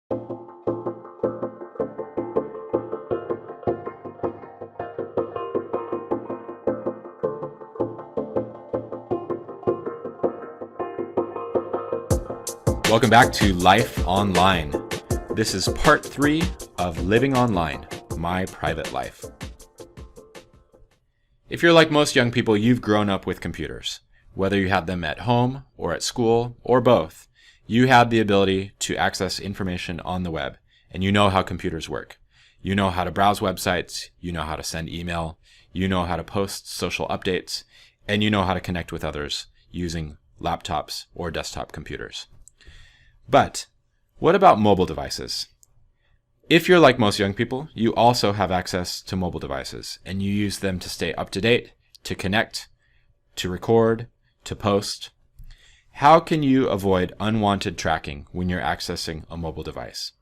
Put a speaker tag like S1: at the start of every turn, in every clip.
S1: Welcome back to Life Online. This is part 3 of Living Online, My Private Life. If you're like most young people, you've grown up with computers. Whether you had them at home or at school or both, you had the ability to access information on the web, and you know how computers work. You know how to browse websites, you know how to send email, you know how to post social updates, and you know how to connect with others using laptops or desktop computers. But what about mobile devices? If you're like most young people, you also have access to mobile devices, and you use them to stay up to date, to connect, to record, to post. How can you avoid unwanted tracking when you're accessing a mobile device?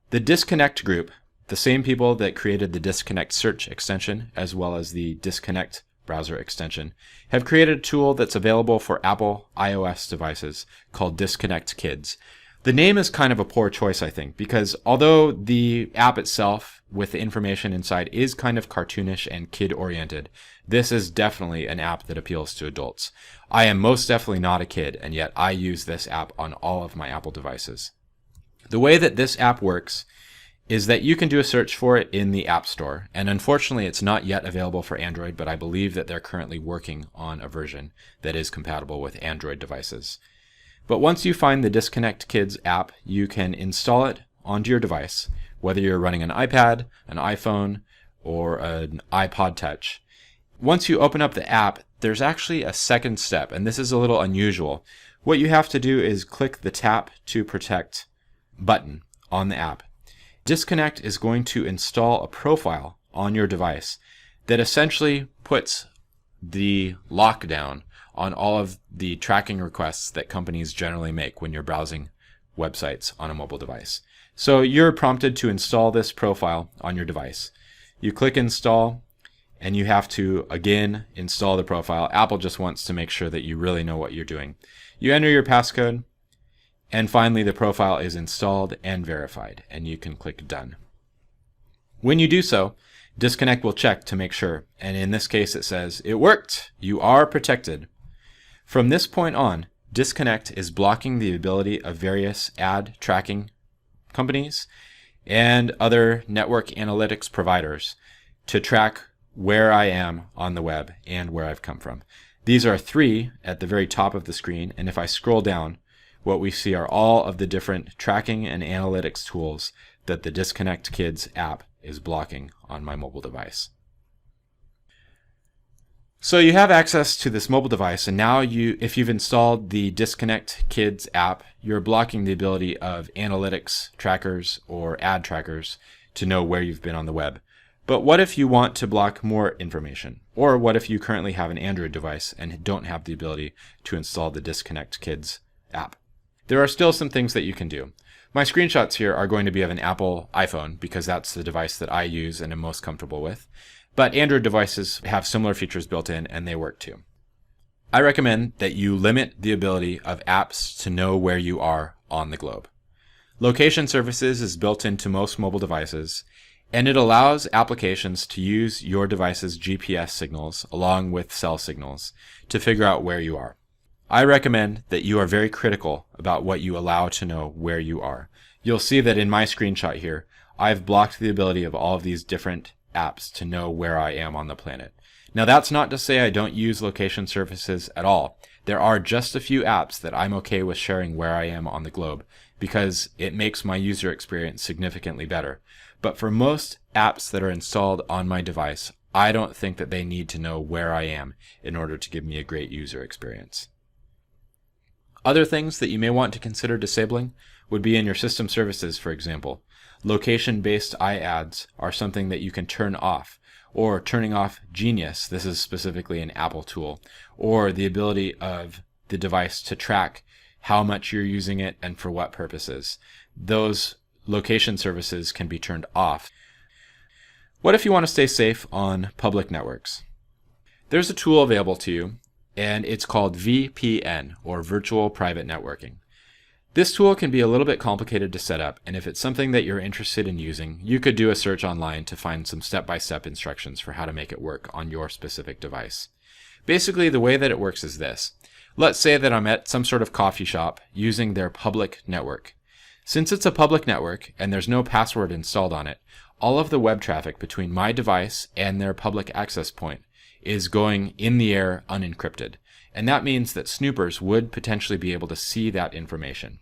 S1: The Disconnect group, the same people that created the Disconnect search extension as well as the Disconnect browser extension, have created a tool that's available for Apple iOS devices called Disconnect Kids. The name is kind of a poor choice, I think, because although the app itself with the information inside is kind of cartoonish and kid-oriented, this is definitely an app that appeals to adults. I am most definitely not a kid, and yet I use this app on all of my Apple devices. The way that this app works is that you can do a search for it in the App Store, and unfortunately it's not yet available for Android, but I believe that they're currently working on a version that is compatible with Android devices. But once you find the Disconnect Kids app, you can install it onto your device, whether you're running an iPad, an iPhone, or an iPod Touch. Once you open up the app, there's actually a second step, and this is a little unusual. What you have to do is click the Tap to Protect button on the app. Disconnect is going to install a profile on your device that essentially puts the lockdown on all of the tracking requests that companies generally make when you're browsing websites on a mobile device. So you're prompted to install this profile on your device. You click install, and you have to again install the profile. Apple just wants to make sure that you really know what you're doing. You enter your passcode, and finally, the profile is installed and verified, and you can click Done. When you do so, Disconnect will check to make sure, and in this case it says, "It worked! You are protected." From this point on, Disconnect is blocking the ability of various ad tracking companies and other network analytics providers to track where I am on the web and where I've come from. These are 3 at the very top of the screen, and if I scroll down, what we see are all of the different tracking and analytics tools that the Disconnect Kids app is blocking on my mobile device. So you have access to this mobile device, and now if you've installed the Disconnect Kids app, you're blocking the ability of analytics trackers or ad trackers to know where you've been on the web. But what if you want to block more information? Or what if you currently have an Android device and don't have the ability to install the Disconnect Kids app? There are still some things that you can do. My screenshots here are going to be of an Apple iPhone because that's the device that I use and am most comfortable with. But Android devices have similar features built in, and they work too. I recommend that you limit the ability of apps to know where you are on the globe. Location services is built into most mobile devices, and it allows applications to use your device's GPS signals along with cell signals to figure out where you are. I recommend that you are very critical about what you allow to know where you are. You'll see that in my screenshot here, I've blocked the ability of all of these different apps to know where I am on the planet. Now that's not to say I don't use location services at all. There are just a few apps that I'm okay with sharing where I am on the globe because it makes my user experience significantly better. But for most apps that are installed on my device, I don't think that they need to know where I am in order to give me a great user experience. Other things that you may want to consider disabling would be in your system services, for example. Location-based iAds are something that you can turn off, or turning off Genius, this is specifically an Apple tool, or the ability of the device to track how much you're using it and for what purposes. Those location services can be turned off. What if you want to stay safe on public networks? There's a tool available to you, and it's called VPN, or Virtual Private Networking. This tool can be a little bit complicated to set up, and if it's something that you're interested in using, you could do a search online to find some step-by-step instructions for how to make it work on your specific device. Basically, the way that it works is this. Let's say that I'm at some sort of coffee shop using their public network. Since it's a public network and there's no password installed on it, all of the web traffic between my device and their public access point is going in the air unencrypted. And that means that snoopers would potentially be able to see that information.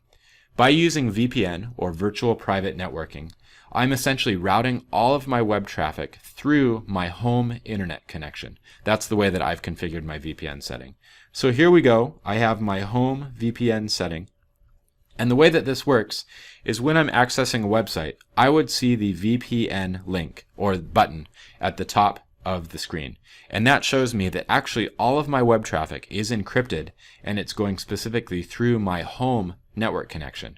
S1: By using VPN, or virtual private networking, I'm essentially routing all of my web traffic through my home internet connection. That's the way that I've configured my VPN setting. So here we go. I have my home VPN setting. And the way that this works is when I'm accessing a website, I would see the VPN link or button at the top of the screen. And that shows me that actually all of my web traffic is encrypted and it's going specifically through my home network connection.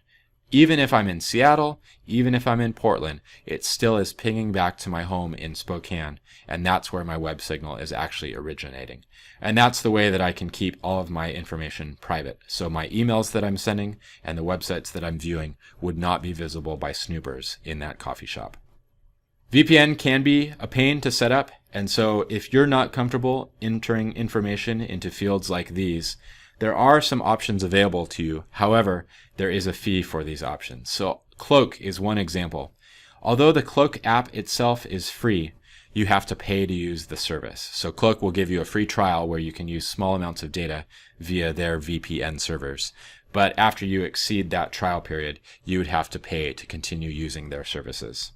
S1: Even if I'm in Seattle, even if I'm in Portland, it still is pinging back to my home in Spokane, and that's where my web signal is actually originating. And that's the way that I can keep all of my information private. So my emails that I'm sending and the websites that I'm viewing would not be visible by snoopers in that coffee shop. VPN can be a pain to set up, and so if you're not comfortable entering information into fields like these, there are some options available to you. However, there is a fee for these options. So Cloak is one example. Although the Cloak app itself is free, you have to pay to use the service. So Cloak will give you a free trial where you can use small amounts of data via their VPN servers. But after you exceed that trial period, you would have to pay to continue using their services.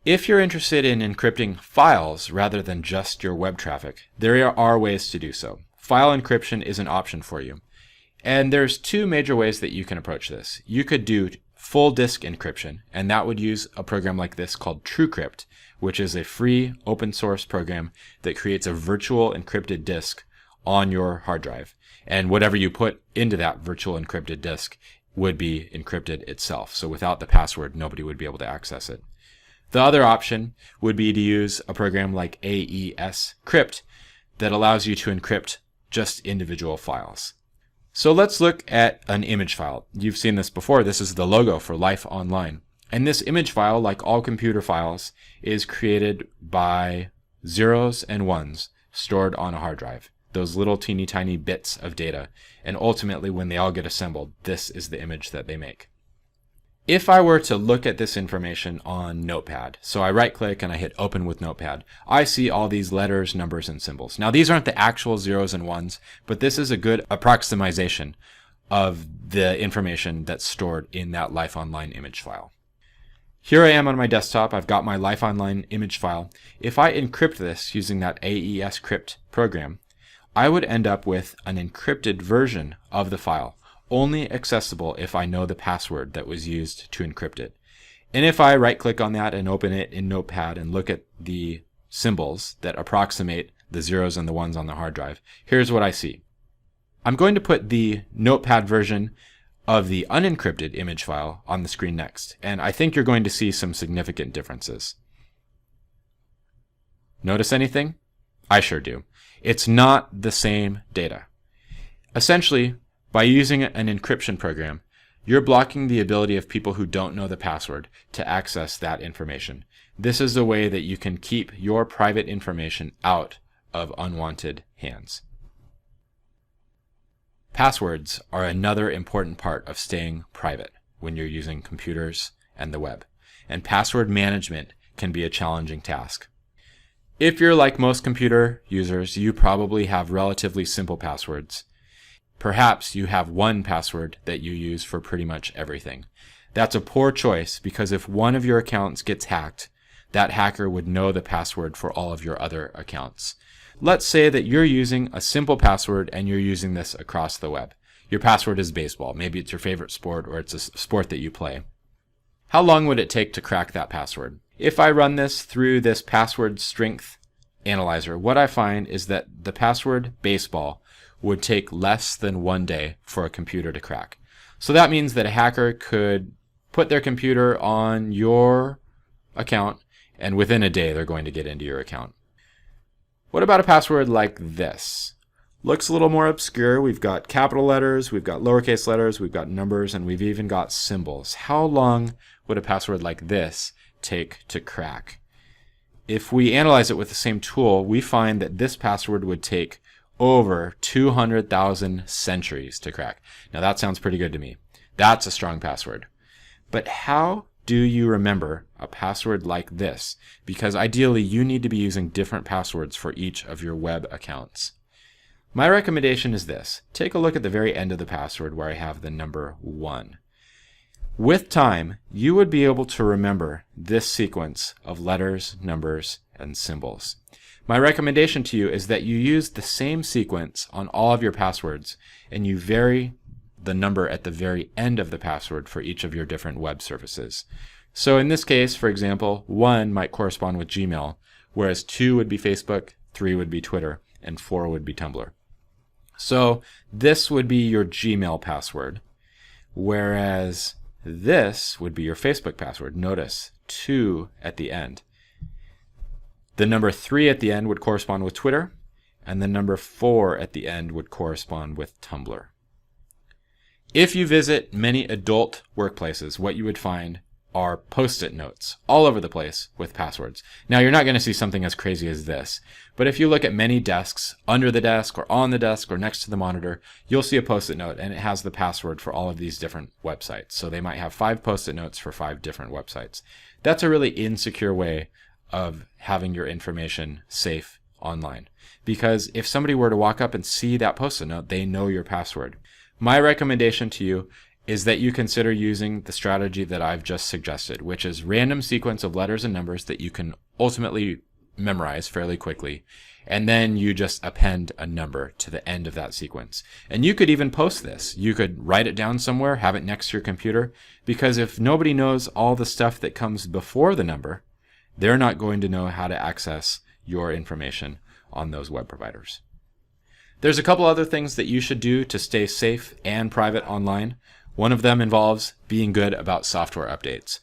S1: If you're interested in encrypting files rather than just your web traffic, there are ways to do so. File encryption is an option for you. And there's two major ways that you can approach this. You could do full disk encryption, and that would use a program like this called TrueCrypt, which is a free open source program that creates a virtual encrypted disk on your hard drive. And whatever you put into that virtual encrypted disk would be encrypted itself. So without the password, nobody would be able to access it. The other option would be to use a program like AES Crypt that allows you to encrypt just individual files. So let's look at an image file. You've seen this before. This is the logo for LifeOnLine. And this image file, like all computer files, is created by zeros and ones stored on a hard drive. Those little teeny tiny bits of data. And ultimately, when they all get assembled, this is the image that they make. If I were to look at this information on Notepad, so I right click and I hit open with Notepad, I see all these letters, numbers, and symbols. Now these aren't the actual zeros and ones, but this is a good approximation of the information that's stored in that LifeOnLine image file. Here I am on my desktop. I've got my LifeOnLine image file. If I encrypt this using that AES Crypt program, I would end up with an encrypted version of the file, only accessible if I know the password that was used to encrypt it. And if I right click on that and open it in Notepad and look at the symbols that approximate the zeros and the ones on the hard drive, here's what I see. I'm going to put the Notepad version of the unencrypted image file on the screen next, and I think you're going to see some significant differences. Notice anything? I sure do. It's not the same data. Essentially, by using an encryption program, you're blocking the ability of people who don't know the password to access that information. This is a way that you can keep your private information out of unwanted hands. Passwords are another important part of staying private when you're using computers and the web, and password management can be a challenging task. If you're like most computer users, you probably have relatively simple passwords. Perhaps you have one password that you use for pretty much everything. That's a poor choice because if one of your accounts gets hacked, that hacker would know the password for all of your other accounts. Let's say that you're using a simple password and you're using this across the web. Your password is baseball. Maybe it's your favorite sport or it's a sport that you play. How long would it take to crack that password? If I run this through this password strength analyzer, what I find is that the password baseball would take less than 1 day for a computer to crack. So that means that a hacker could put their computer on your account and within a day they're going to get into your account. What about a password like this? looks a little more obscure. We've got capital letters, we've got lowercase letters, we've got numbers, and we've even got symbols. How long would a password like this take to crack? If we analyze it with the same tool, we find that this password would take over 200,000 centuries to crack. Now that sounds pretty good to me. That's a strong password. But how do you remember a password like this? Because ideally you need to be using different passwords for each of your web accounts. My recommendation is this. Take a look at the very end of the password where I have the number 1. With time, you would be able to remember this sequence of letters, numbers, and symbols. My recommendation to you is that you use the same sequence on all of your passwords and you vary the number at the very end of the password for each of your different web services. So in this case, for example, 1 might correspond with Gmail, whereas 2 would be Facebook, 3 would be Twitter, and 4 would be Tumblr. So this would be your Gmail password, whereas this would be your Facebook password. Notice 2 at the end. The number 3 at the end would correspond with Twitter, and the number 4 at the end would correspond with Tumblr. If you visit many adult workplaces, what you would find are post-it notes all over the place with passwords. Now, you're not going to see something as crazy as this, but if you look at many desks, under the desk or on the desk or next to the monitor, you'll see a post-it note and it has the password for all of these different websites. So they might have 5 post-it notes for 5 different websites. That's a really insecure way of having your information safe online, because if somebody were to walk up and see that post-it note, they know your password. My recommendation to you is that you consider using the strategy that I've just suggested, which is random sequence of letters and numbers that you can ultimately memorize fairly quickly, and then you just append a number to the end of that sequence. And you could even post this. You could write it down somewhere, have it next to your computer, because if nobody knows all the stuff that comes before the number, they're not going to know how to access your information on those web providers. There's a couple other things that you should do to stay safe and private online. One of them involves being good about software updates.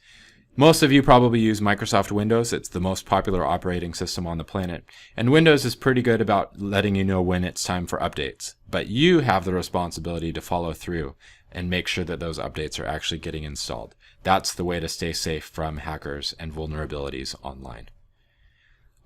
S1: Most of you probably use Microsoft Windows. It's the most popular operating system on the planet. And Windows is pretty good about letting you know when it's time for updates. But you have the responsibility to follow through and make sure that those updates are actually getting installed. That's the way to stay safe from hackers and vulnerabilities online.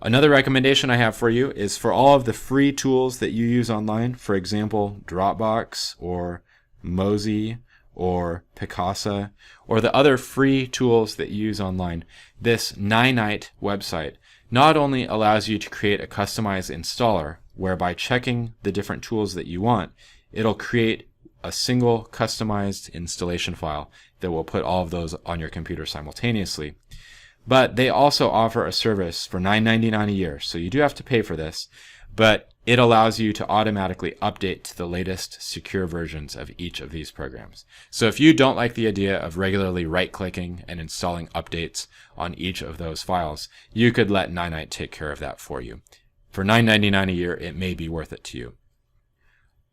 S1: Another recommendation I have for you is for all of the free tools that you use online, for example, Dropbox or Mozy or Picasa or the other free tools that you use online, this Ninite website not only allows you to create a customized installer where by checking the different tools that you want, it'll create a single customized installation file that will put all of those on your computer simultaneously. But they also offer a service for $9.99 a year, so you do have to pay for this, but it allows you to automatically update to the latest secure versions of each of these programs. So if you don't like the idea of regularly right-clicking and installing updates on each of those files, you could let Ninite take care of that for you. For $9.99 a year, it may be worth it to you.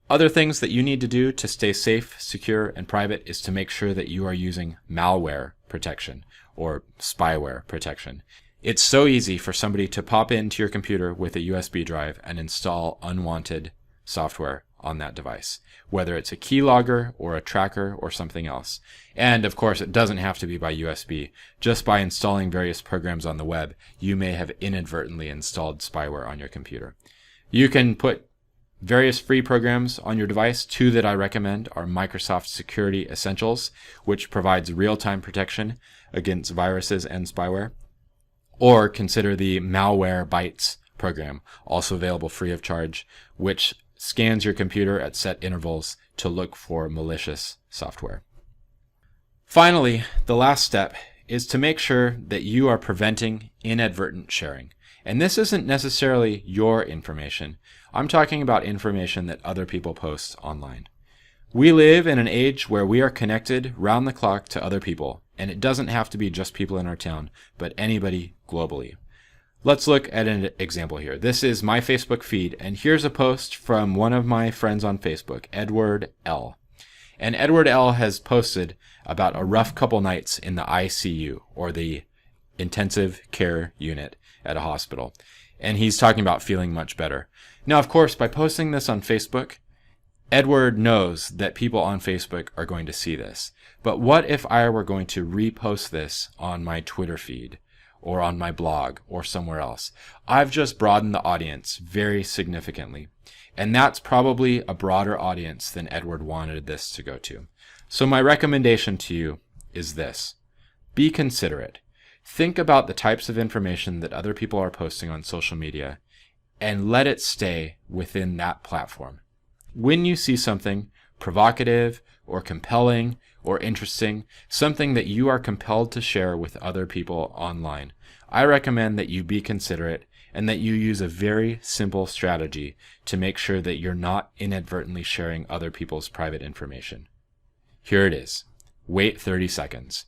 S1: Other things that you need to do to stay safe, secure, and private is to make sure that you are using malware protection or spyware protection. It's so easy for somebody to pop into your computer with a USB drive and install unwanted software on that device, whether it's a keylogger or a tracker or something else. And of course, it doesn't have to be by USB. Just by installing various programs on the web, you may have inadvertently installed spyware on your computer. You can put various free programs on your device. 2 that I recommend are Microsoft Security Essentials, which provides real-time protection against viruses and spyware. Or consider the Malwarebytes program, also available free of charge, which scans your computer at set intervals to look for malicious software. Finally, the last step is to make sure that you are preventing inadvertent sharing. And this isn't necessarily your information. I'm talking about information that other people post online. We live in an age where we are connected round the clock to other people, and it doesn't have to be just people in our town, but anybody globally. Let's look at an example here. This is my Facebook feed, and here's a post from one of my friends on Facebook, Edward L. And Edward L has posted about a rough couple nights in the ICU, or the intensive care unit at a hospital. And he's talking about feeling much better. Now, of course, by posting this on Facebook, Edward knows that people on Facebook are going to see this. But what if I were going to repost this on my Twitter feed or on my blog or somewhere else? I've just broadened the audience very significantly. And that's probably a broader audience than Edward wanted this to go to. So my recommendation to you is this. Be considerate. Think about the types of information that other people are posting on social media and let it stay within that platform. When you see something provocative or compelling or interesting, something that you are compelled to share with other people online, I recommend that you be considerate and that you use a very simple strategy to make sure that you're not inadvertently sharing other people's private information. Here it is. Wait 30 seconds.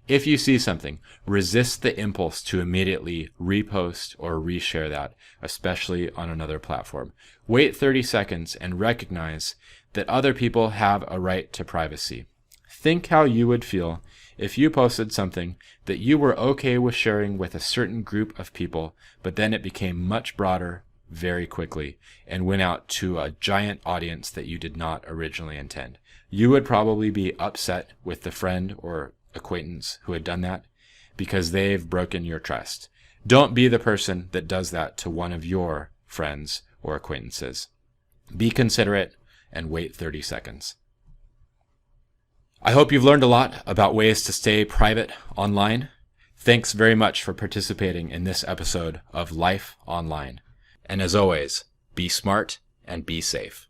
S1: If you see something, resist the impulse to immediately repost or reshare that, especially on another platform. Wait 30 seconds and recognize that other people have a right to privacy. Think how you would feel if you posted something that you were okay with sharing with a certain group of people, but then it became much broader very quickly and went out to a giant audience that you did not originally intend. You would probably be upset with the friend or acquaintance who had done that because they've broken your trust. Don't be the person that does that to one of your friends or acquaintances. Be considerate and wait 30 seconds. I hope you've learned a lot about ways to stay private online. Thanks very much for participating in this episode of Life Online. And as always, be smart and be safe.